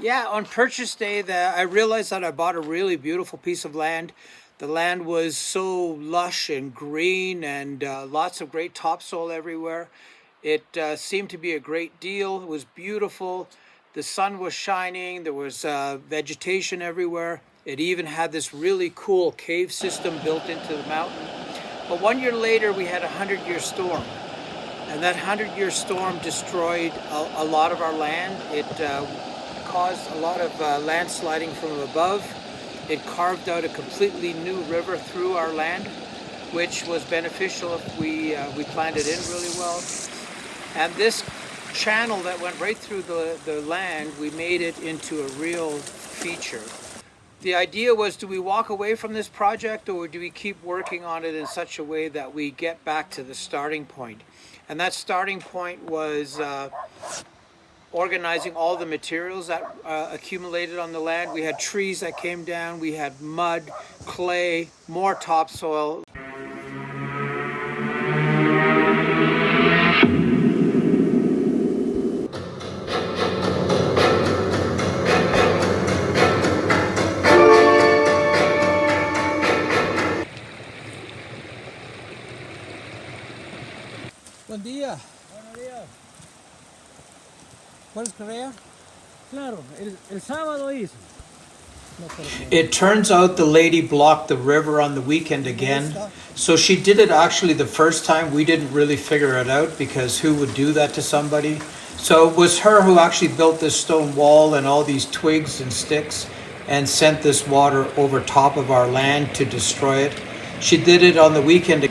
Yeah, on purchase day, I realized that I bought a really beautiful piece of land. The land was so lush and green and lots of great topsoil everywhere. It seemed to be a great deal. It was beautiful. The sun was shining. There was vegetation everywhere. It even had this really cool cave system built into the mountain. But 1 year later, we had a 100-year storm. And that 100-year storm destroyed a lot of our land. It caused a lot of landsliding from above. It carved out a completely new river through our land, which was beneficial if we planned it in really well. And this channel that went right through the land, we made it into a real feature. The idea was, do we walk away from this project, or do we keep working on it in such a way that we get back to the starting point? And that starting point was organizing all the materials that accumulated on the land. We had trees that came down, we had mud, clay, more topsoil. Buen día. Buenos días. ¿Puedes creer? Claro, el sábado hizo. It turns out the lady blocked the river on the weekend again. So she did it actually the first time. We didn't really figure it out because who would do that to somebody? So it was her who actually built this stone wall and all these twigs and sticks and sent this water over top of our land to destroy it. She did it on the weekend.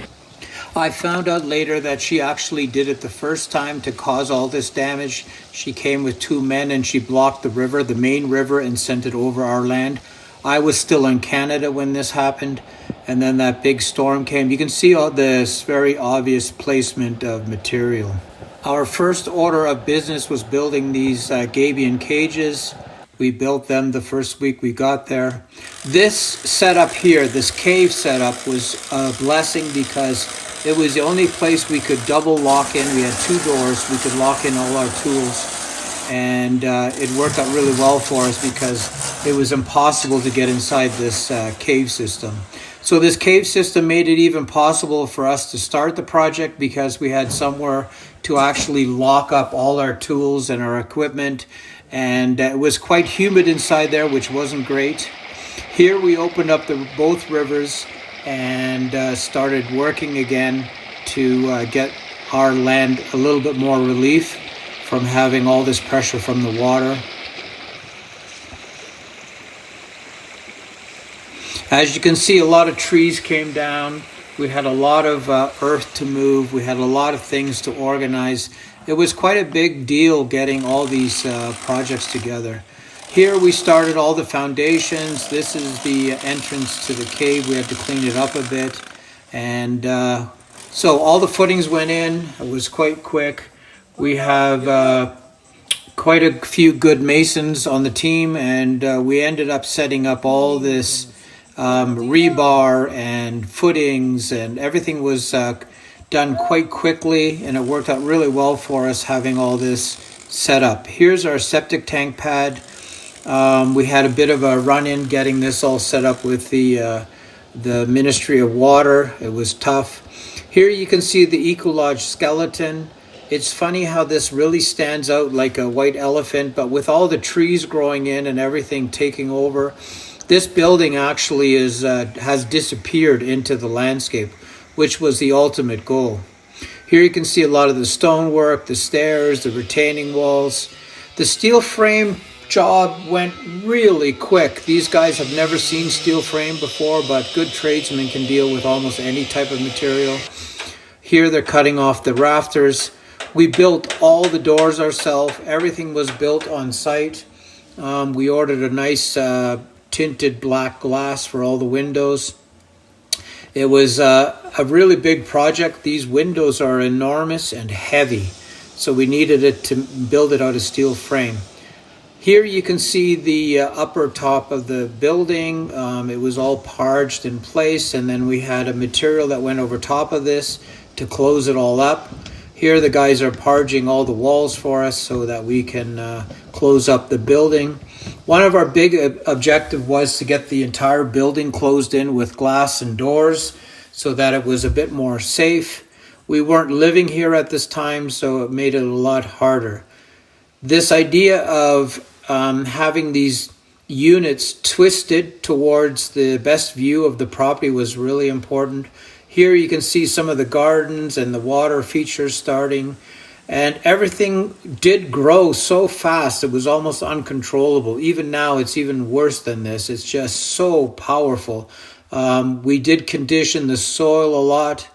I found out later that she actually did it the first time to cause all this damage. She came with 2 men and she blocked the river, the main river, and sent it over our land. I was still in Canada when this happened, and then that big storm came. You can see all this very obvious placement of material. Our first order of business was building these gabion cages. We built them the first week we got there. This setup here, this cave setup, was a blessing because it was the only place we could double lock in. We had 2 doors. We could lock in all our tools. And it worked out really well for us because it was impossible to get inside this cave system. So this cave system made it even possible for us to start the project because we had somewhere to actually lock up all our tools and our equipment. And it was quite humid inside there, which wasn't great. Here we opened up both rivers and started working again to get our land a little bit more relief from having all this pressure from the water. As you can see, a lot of trees came down. We had a lot of earth to move. We had a lot of things to organize. It was quite a big deal getting all these projects together. Here we started all the foundations. This is the entrance to the cave. We had to clean it up a bit. And so all the footings went in. It was quite quick. We have quite a few good masons on the team, and we ended up setting up all this rebar and footings, and everything was done quite quickly, and it worked out really well for us having all this set up. Here's our septic tank pad. We had a bit of a run-in getting this all set up with the Ministry of Water. It was tough. Here you can see the Ecolodge skeleton. It's funny how this really stands out like a white elephant, but with all the trees growing in and everything taking over, this building actually has disappeared into the landscape, which was the ultimate goal. Here you can see a lot of the stonework, the stairs, the retaining walls. The steel frame job went really quick. These guys have never seen steel frame before, but good tradesmen can deal with almost any type of material. Here they're cutting off the rafters. We built all the doors ourselves. Everything was built on site. We ordered a nice tinted black glass for all the windows. It was a really big project. These windows are enormous and heavy, so we needed it to build it out of steel frame. Here you can see the upper top of the building. It was all parged in place, and then we had a material that went over top of this to close it all up. Here the guys are parging all the walls for us so that we can close up the building. One of our big objective was to get the entire building closed in with glass and doors so that it was a bit more safe. We weren't living here at this time, so it made it a lot harder. This idea of having these units twisted towards the best view of the property was really important. Here you can see some of the gardens and the water features starting, and everything did grow so fast it was almost uncontrollable. Even now it's even worse than this. It's just so powerful. We did condition the soil a lot.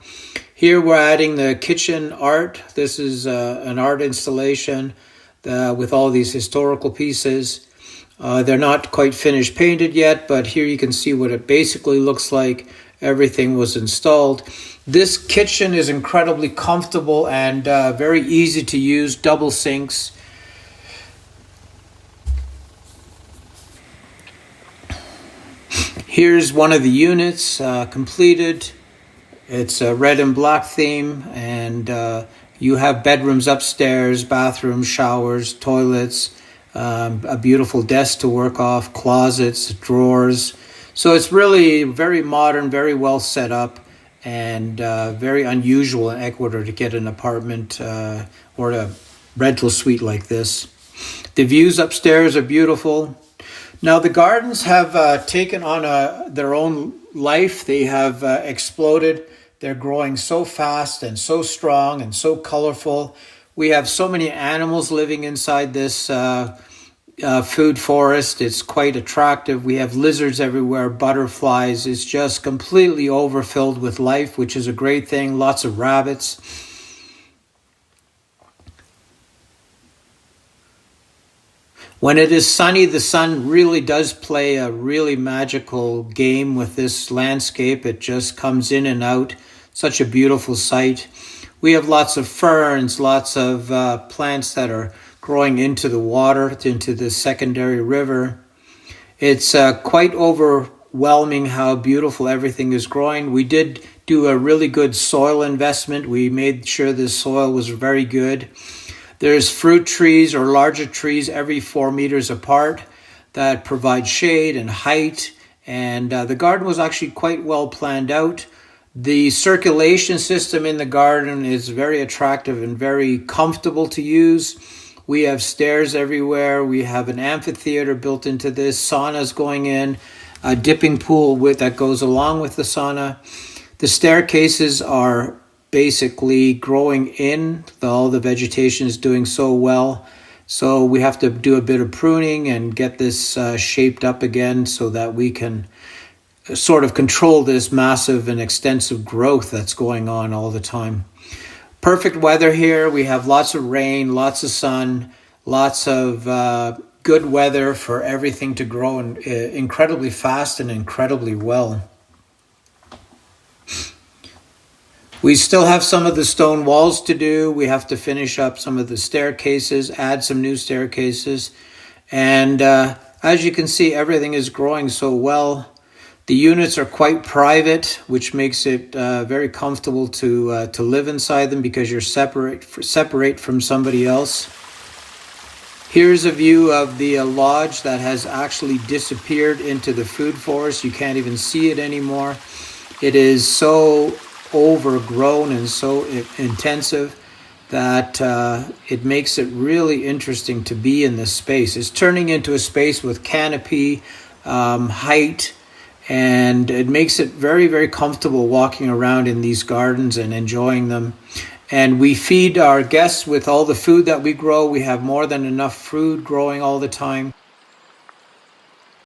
Here we're adding the kitchen art. This is an art installation with all these historical pieces. They're not quite finished painted yet, but here you can see what it basically looks like. Everything was installed. This kitchen is incredibly comfortable and very easy to use, double sinks. Here's one of the units completed. It's a red and black theme, and you have bedrooms upstairs, bathrooms, showers, toilets, a beautiful desk to work off, closets, drawers. So it's really very modern, very well set up, and very unusual in Ecuador to get an apartment or a rental suite like this. The views upstairs are beautiful. Now the gardens have taken on their own life. They have exploded. They're growing so fast and so strong and so colorful. We have so many animals living inside this food forest. It's quite attractive. We have lizards everywhere, butterflies. It's just completely overfilled with life, which is a great thing. Lots of rabbits. When it is sunny, the sun really does play a really magical game with this landscape. It just comes in and out. Such a beautiful sight. We have lots of ferns, lots of plants that are growing into the water, into the secondary river. It's quite overwhelming how beautiful everything is growing. We did do a really good soil investment. We made sure the soil was very good. There's fruit trees or larger trees every 4 meters apart that provide shade and height. And the garden was actually quite well planned out. The circulation system in the garden is very attractive and very comfortable to use. We have stairs everywhere. We have an amphitheater built into this, saunas going in, a dipping pool that goes along with the sauna. The staircases are basically growing in. All the vegetation is doing so well. So we have to do a bit of pruning and get this shaped up again so that we can sort of control this massive and extensive growth that's going on all the time. Perfect weather here. We have lots of rain, lots of sun, lots of good weather for everything to grow incredibly fast and incredibly well. We still have some of the stone walls to do. We have to finish up some of the staircases, add some new staircases. And as you can see, everything is growing so well. The units are quite private, which makes it very comfortable to live inside them because you're separate from somebody else. Here's a view of the lodge that has actually disappeared into the food forest. You can't even see it anymore. It is so overgrown and so intensive that it makes it really interesting to be in this space. It's turning into a space with canopy, height, and it makes it very, very comfortable walking around in these gardens and enjoying them. And we feed our guests with all the food that we grow. We have more than enough food growing all the time.